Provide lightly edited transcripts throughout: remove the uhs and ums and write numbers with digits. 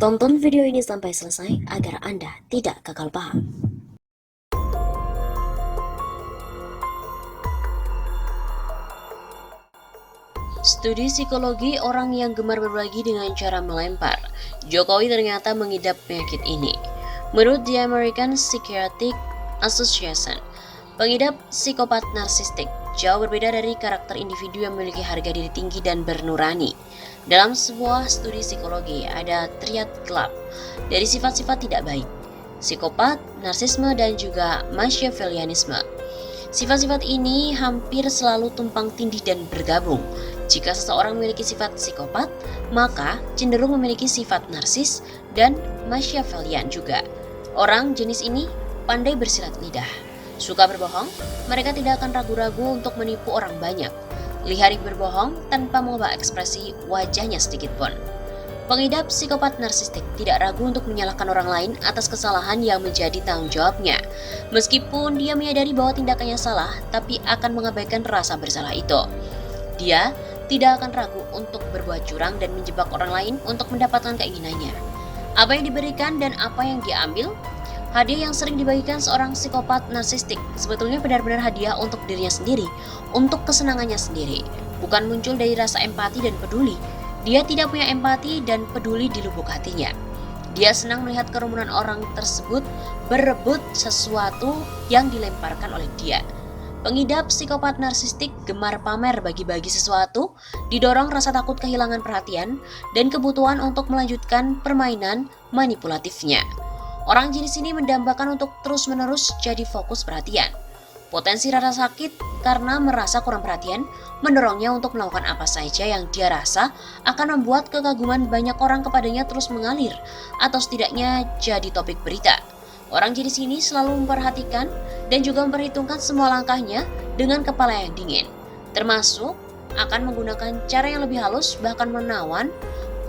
Tonton video ini sampai selesai agar Anda tidak gagal paham. Studi psikologi orang yang gemar berbagi dengan cara melempar. Jokowi ternyata mengidap penyakit ini. Menurut The American Psychiatric Association, pengidap psikopat narsistik jauh berbeda dari karakter individu yang memiliki harga diri tinggi dan bernurani. Dalam sebuah studi psikologi, ada triad gelap dari sifat-sifat tidak baik, psikopat, narsisme, dan juga Machiavellianisme. Sifat-sifat ini hampir selalu tumpang tindih dan bergabung. Jika seseorang memiliki sifat psikopat, maka cenderung memiliki sifat narsis dan Machiavellian juga. Orang jenis ini pandai bersilat lidah. Suka berbohong, mereka tidak akan ragu-ragu untuk menipu orang banyak. Lihai berbohong tanpa mengubah ekspresi wajahnya sedikit pun. Pengidap psikopat narsistik tidak ragu untuk menyalahkan orang lain atas kesalahan yang menjadi tanggung jawabnya. Meskipun dia menyadari bahwa tindakannya salah, tapi akan mengabaikan rasa bersalah itu. Dia tidak akan ragu untuk berbuat curang dan menjebak orang lain untuk mendapatkan keinginannya. Apa yang diberikan dan apa yang dia ambil? Hadiah yang sering dibagikan seorang psikopat narsistik sebetulnya benar-benar hadiah untuk dirinya sendiri, untuk kesenangannya sendiri, bukan muncul dari rasa empati dan peduli. Dia tidak punya empati dan peduli di lubuk hatinya. Dia senang melihat kerumunan orang tersebut berebut sesuatu yang dilemparkan oleh dia. Pengidap psikopat narsistik gemar pamer bagi-bagi sesuatu, didorong rasa takut kehilangan perhatian, dan kebutuhan untuk melanjutkan permainan manipulatifnya. Orang jenis ini mendambakan untuk terus-menerus jadi fokus perhatian. Potensi rasa sakit karena merasa kurang perhatian mendorongnya untuk melakukan apa saja yang dia rasa akan membuat kekaguman banyak orang kepadanya terus mengalir atau setidaknya jadi topik berita. Orang jenis ini selalu memperhatikan dan juga memperhitungkan semua langkahnya dengan kepala yang dingin, termasuk akan menggunakan cara yang lebih halus bahkan menawan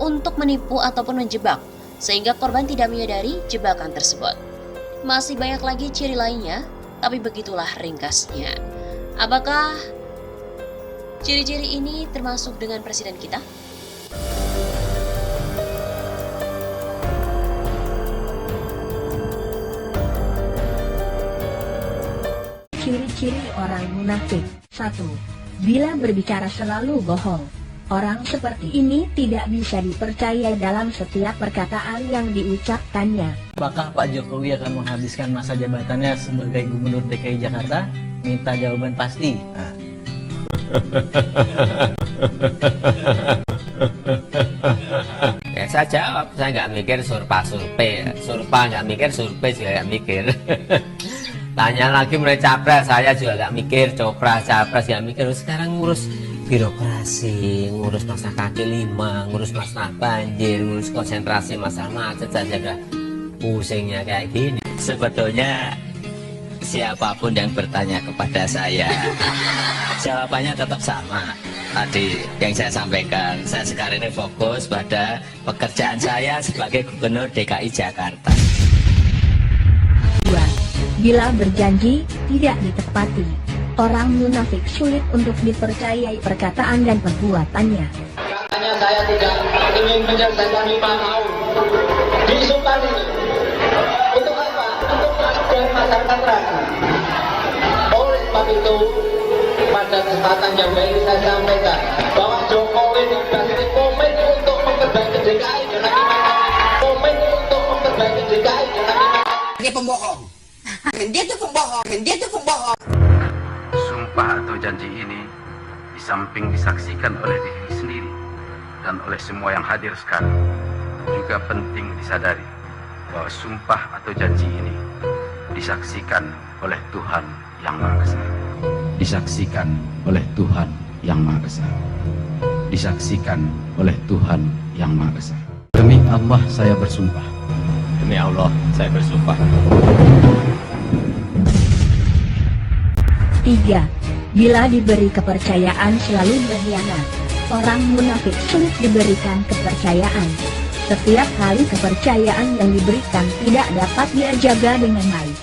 untuk menipu ataupun menjebak, sehingga korban tidak menyadari jebakan tersebut. Masih banyak lagi ciri lainnya, tapi begitulah ringkasnya. Apakah ciri-ciri ini termasuk dengan presiden kita? Ciri-ciri orang munafik. 1. Bila berbicara selalu bohong. Orang seperti ini tidak bisa dipercaya dalam setiap perkataan yang diucapkannya. Apakah Pak Jokowi akan menghabiskan masa jabatannya sebagai Gubernur DKI Jakarta? Minta jawaban pasti. Ya saya jawab, saya nggak mikir surpa-surpe. Surpa nggak mikir, surpe juga nggak mikir. Tanya lagi mulai capres, saya juga nggak mikir. Capres nggak mikir. Sekarang ngurus birokrasi, ngurus masalah kaki lima, ngurus masalah banjir, ngurus konsentrasi masalah macet saja udah pusingnya kayak gini. Sebetulnya siapapun yang bertanya kepada saya, jawabannya tetap sama. Tadi yang saya sampaikan, saya sekarang ini fokus pada pekerjaan saya sebagai Gubernur DKI Jakarta. 2. Bila berjanji, tidak ditepati. Orang munafik sulit untuk dipercayai perkataan dan perbuatannya. Katanya saya tidak ingin menyelesaikan 5 tahun di Sultan ini. Untuk apa? Untuk biar masyarakat ragu. Oleh sebab itu, pada kesempatan yang baik saya sampaikan bahwa Jokowi ini komit untuk memperbaiki DKI dengan 5 tahun. Komit untuk memperbaiki DKI dengan 5 tahun. Dia pembohong. Dia tuh pembohong. Dia tuh pembohong. Sumpah atau janji ini di samping disaksikan oleh diri sendiri dan oleh semua yang hadir sekarang, juga penting disadari bahwa sumpah atau janji ini disaksikan oleh Tuhan Yang Maha Esa. Disaksikan oleh Tuhan Yang Maha Esa. Disaksikan oleh Tuhan Yang Maha Esa. Demi Allah saya bersumpah. Demi Allah saya bersumpah. 3. Bila diberi kepercayaan selalu berkhianat. Orang munafik sulit diberikan kepercayaan. Setiap kali kepercayaan yang diberikan tidak dapat dia jaga dengan baik.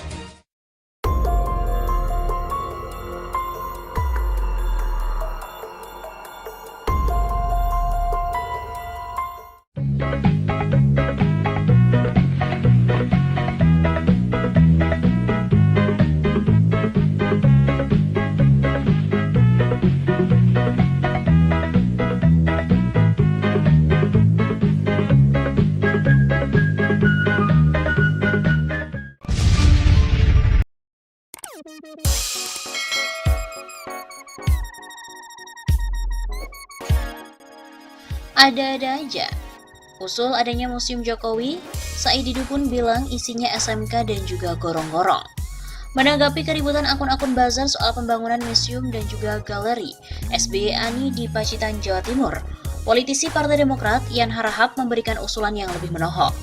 Ada-ada aja. Usul adanya Museum Jokowi, Said Didu pun bilang isinya SMK dan juga gorong-gorong. Menanggapi keributan akun-akun buzzer soal pembangunan museum dan juga galeri SBY Ani di Pacitan, Jawa Timur, politisi Partai Demokrat Yan Harahap memberikan usulan yang lebih menohok.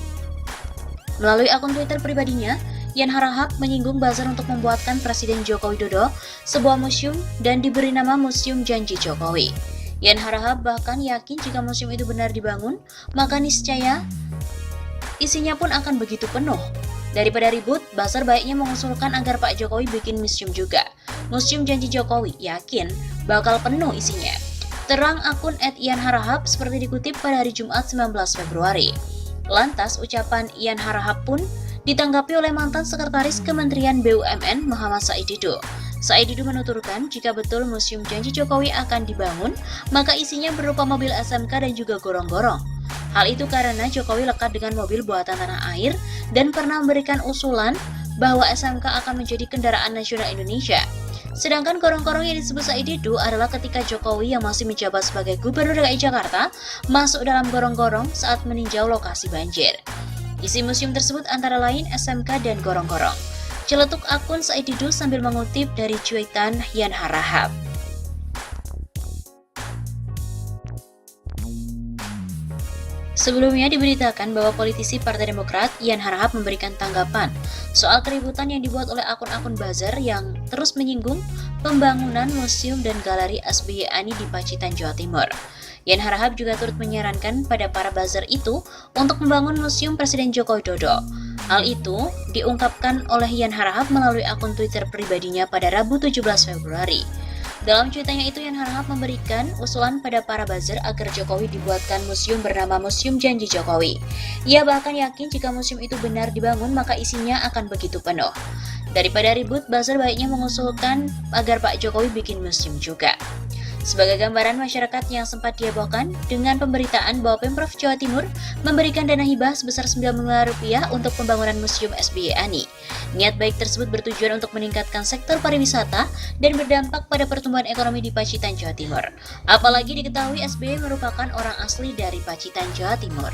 Melalui akun Twitter pribadinya, Yan Harahap menyinggung buzzer untuk membuatkan Presiden Joko Widodo sebuah museum dan diberi nama Museum Janji Jokowi. Yan Harahap bahkan yakin jika museum itu benar dibangun, maka niscaya isinya pun akan begitu penuh. Daripada ribut, buzzer baiknya mengusulkan agar Pak Jokowi bikin museum juga. Museum Janji Jokowi yakin bakal penuh isinya. Terang akun @Yan Harahap seperti dikutip pada hari Jumat 19 Februari. Lantas ucapan Yan Harahap pun ditanggapi oleh mantan Sekretaris Kementerian BUMN Muhammad Said Didu. Said Didu menuturkan jika betul Museum Janji Jokowi akan dibangun, maka isinya berupa mobil SMK dan juga gorong-gorong. Hal itu karena Jokowi lekat dengan mobil buatan tanah air dan pernah memberikan usulan bahwa SMK akan menjadi kendaraan nasional Indonesia. Sedangkan gorong-gorong yang disebut Said Didu adalah ketika Jokowi yang masih menjabat sebagai Gubernur DKI Jakarta masuk dalam gorong-gorong saat meninjau lokasi banjir. Isi museum tersebut antara lain SMK dan gorong-gorong. Celetuk akun Said Didu sambil mengutip dari cuitan Yan Harahap. Sebelumnya diberitakan bahwa politisi Partai Demokrat Yan Harahap memberikan tanggapan soal keributan yang dibuat oleh akun-akun buzzer yang terus menyinggung pembangunan museum dan galeri SBY Ani di Pacitan, Jawa Timur. Yan Harahap juga turut menyarankan pada para buzzer itu untuk membangun museum Presiden Joko Widodo. Hal itu diungkapkan oleh Yan Harahap melalui akun Twitter pribadinya pada Rabu 17 Februari. Dalam cuitannya itu, Yan Harahap memberikan usulan pada para buzzer agar Jokowi dibuatkan museum bernama Museum Janji Jokowi. Ia bahkan yakin jika museum itu benar dibangun maka isinya akan begitu penuh. Daripada ribut, buzzer baiknya mengusulkan agar Pak Jokowi bikin museum juga. Sebagai gambaran masyarakat yang sempat dihebohkan dengan pemberitaan bahwa Pemprov Jawa Timur memberikan dana hibah sebesar 9 miliar rupiah untuk pembangunan Museum SBY Ani. Niat baik tersebut bertujuan untuk meningkatkan sektor pariwisata dan berdampak pada pertumbuhan ekonomi di Pacitan, Jawa Timur. Apalagi diketahui SBY merupakan orang asli dari Pacitan, Jawa Timur.